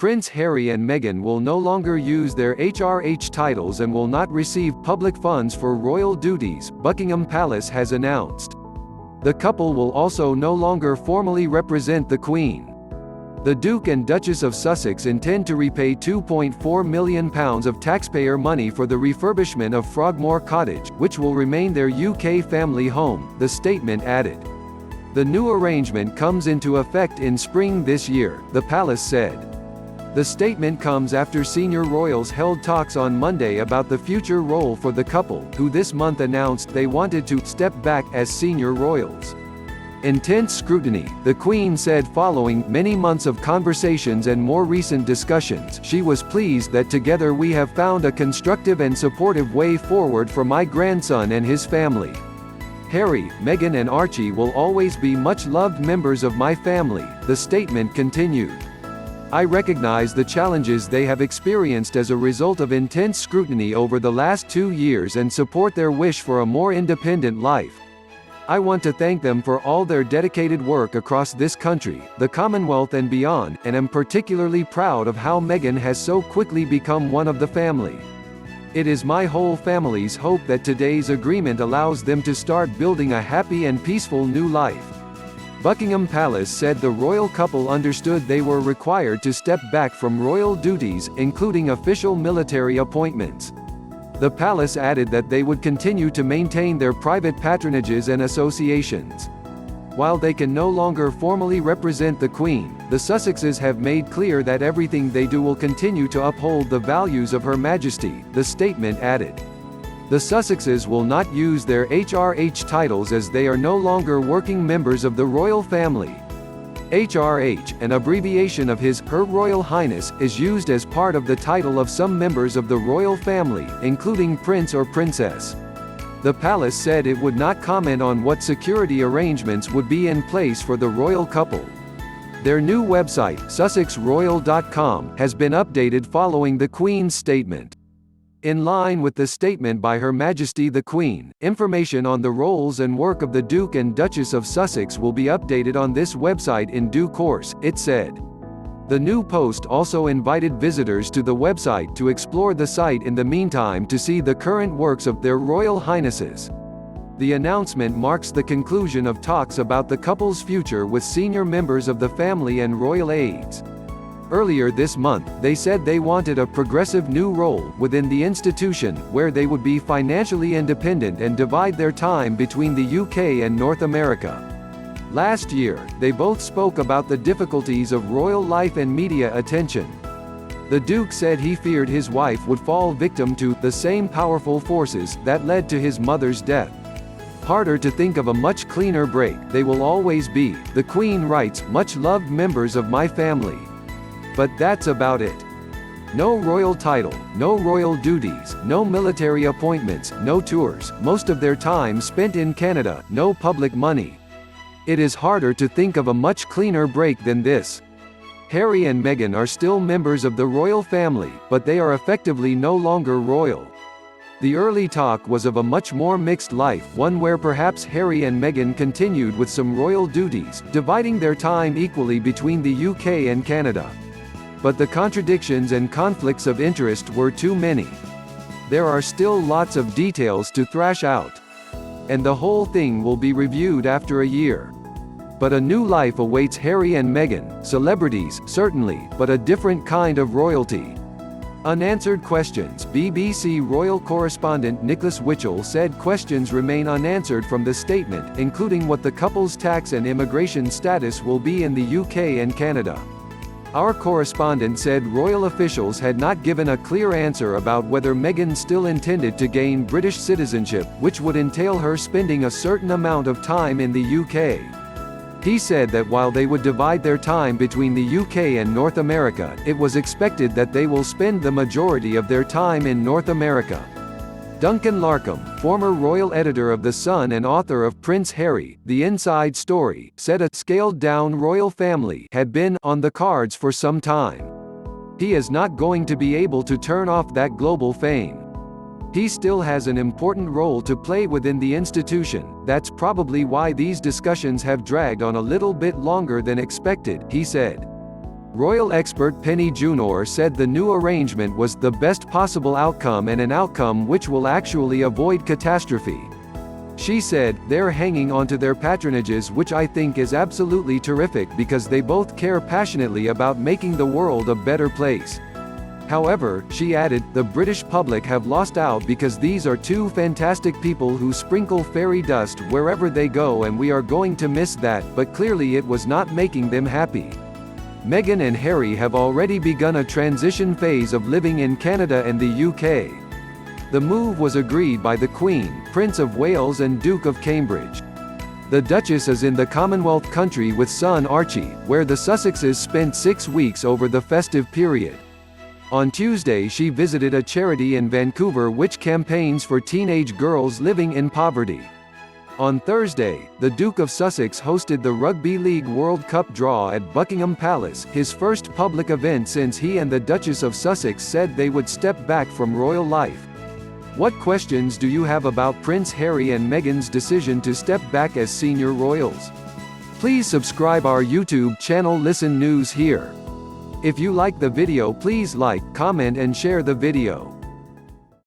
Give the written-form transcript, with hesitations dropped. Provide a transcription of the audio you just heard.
Prince Harry and Meghan will no longer use their HRH titles and will not receive public funds for royal duties, Buckingham Palace has announced. The couple will also no longer formally represent the Queen. The Duke and Duchess of Sussex intend to repay £2.4 million of taxpayer money for the refurbishment of Frogmore Cottage, which will remain their UK family home, the statement added. The new arrangement comes into effect in spring this year, the palace said. The statement comes after senior royals held talks on Monday about the future role for the couple, who this month announced they wanted to step back as senior royals. Intense scrutiny, the Queen said following many months of conversations and more recent discussions. She was pleased that together we have found a constructive and supportive way forward for my grandson and his family. Harry, Meghan and Archie will always be much-loved members of my family, the statement continued. I recognize the challenges they have experienced as a result of intense scrutiny over the last 2 years and support their wish for a more independent life. I want to thank them for all their dedicated work across this country, the Commonwealth and beyond, and am particularly proud of how Meghan has so quickly become one of the family. It is my whole family's hope that today's agreement allows them to start building a happy and peaceful new life. Buckingham Palace said the royal couple understood they were required to step back from royal duties, including official military appointments. The palace added that they would continue to maintain their private patronages and associations. While they can no longer formally represent the Queen, the Sussexes have made clear that everything they do will continue to uphold the values of Her Majesty, the statement added. The Sussexes will not use their HRH titles as they are no longer working members of the royal family. HRH, an abbreviation of Her Royal Highness, is used as part of the title of some members of the royal family, including Prince or Princess. The palace said it would not comment on what security arrangements would be in place for the royal couple. Their new website, sussexroyal.com, has been updated following the Queen's statement. In line with the statement by Her Majesty the Queen, information on the roles and work of the Duke and Duchess of Sussex will be updated on this website in due course, it said. The new post also invited visitors to the website to explore the site in the meantime to see the current works of their Royal Highnesses. The announcement marks the conclusion of talks about the couple's future with senior members of the family and royal aides. Earlier this month, they said they wanted a progressive new role within the institution, where they would be financially independent and divide their time between the UK and North America. Last year, they both spoke about the difficulties of royal life and media attention. The Duke said he feared his wife would fall victim to the same powerful forces that led to his mother's death. Harder to think of a much cleaner break, they will always be, the Queen writes, much-loved members of my family. But that's about it. No royal title, no royal duties, no military appointments, no tours, most of their time spent in Canada, no public money. It is harder to think of a much cleaner break than this. Harry and Meghan are still members of the royal family, but they are effectively no longer royal. The early talk was of a much more mixed life, one where perhaps Harry and Meghan continued with some royal duties, dividing their time equally between the UK and Canada. But the contradictions and conflicts of interest were too many. There are still lots of details to thrash out. And the whole thing will be reviewed after a year. But a new life awaits Harry and Meghan, celebrities, certainly, but a different kind of royalty. Unanswered questions. BBC royal correspondent Nicholas Witchell said questions remain unanswered from the statement, including what the couple's tax and immigration status will be in the UK and Canada. Our correspondent said royal officials had not given a clear answer about whether Meghan still intended to gain British citizenship, which would entail her spending a certain amount of time in the UK. He said that while they would divide their time between the UK and North America, it was expected that they will spend the majority of their time in North America. Duncan Larcombe, former royal editor of The Sun and author of Prince Harry, The Inside Story, said a scaled-down royal family had been on the cards for some time. He is not going to be able to turn off that global fame. He still has an important role to play within the institution. That's probably why these discussions have dragged on a little bit longer than expected, he said. Royal expert Penny Junor said the new arrangement was the best possible outcome and an outcome which will actually avoid catastrophe. She said, "They're hanging onto their patronages, which I think is absolutely terrific because they both care passionately about making the world a better place." However, she added, "The British public have lost out because these are two fantastic people who sprinkle fairy dust wherever they go, and we are going to miss that, but clearly it was not making them happy." Meghan and Harry have already begun a transition phase of living in Canada and the UK. The move was agreed by the Queen, Prince of Wales and Duke of Cambridge. The Duchess is in the Commonwealth country with son Archie, where the Sussexes spent 6 weeks over the festive period. On Tuesday she visited a charity in Vancouver which campaigns for teenage girls living in poverty. On Thursday, the Duke of Sussex hosted the Rugby League World Cup draw at Buckingham Palace, his first public event since he and the Duchess of Sussex said they would step back from royal life. What questions do you have about Prince Harry and Meghan's decision to step back as senior royals? Please subscribe our YouTube channel Listen News here. If you like the video, please like, comment and share the video.